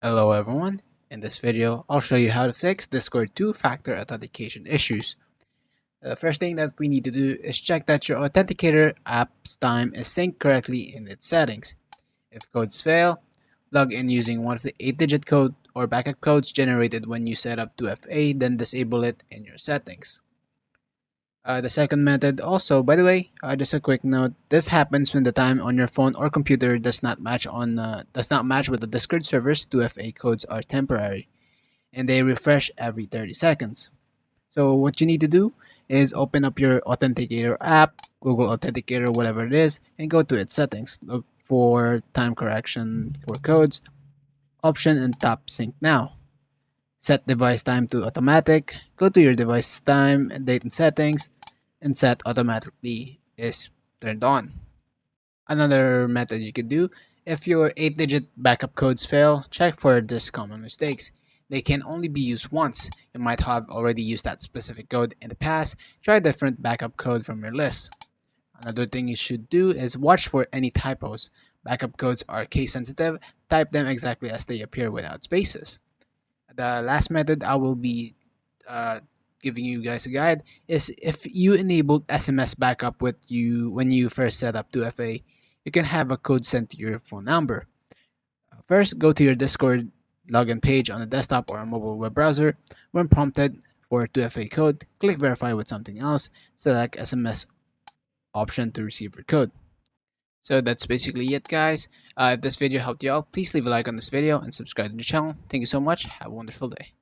Hello everyone, in this video I'll show you how to fix Discord two-factor authentication issues. The first thing that we need to do is check that your authenticator app's time is synced correctly in its settings. If codes fail, log in using one of the 8-digit code or backup codes generated when you set up 2FA, then disable it in your settings. The second method also, by the way, just a quick note, this happens when the time on your phone or computer does not match with the Discord server's 2FA codes are temporary, and they refresh every 30 seconds. So what you need to do is open up your Authenticator app, Google Authenticator, whatever it is, and go to its settings. Look for time correction for codes option and tap sync now. Set device time to automatic. Go to your device time and date and settings and set automatically is turned on. Another method you could do, if your 8-digit backup codes fail, check for these common mistakes. They can only be used once. You might have already used that specific code in the past. Try a different backup code from your list. Another thing you should do is watch for any typos. Backup codes are case sensitive. Type them exactly as they appear without spaces. The last method I will be uh, giving you guys a guide is if you enabled SMS backup with you when you first set up 2FA, you can have a code sent to your phone number. First, go to your Discord login page on a desktop or a mobile web browser. When prompted for 2FA code, click verify with something else, select SMS option to receive your code. So that's basically it, guys. If this video helped you out, please leave a like on this video and subscribe to the channel. Thank you so much. Have a wonderful day.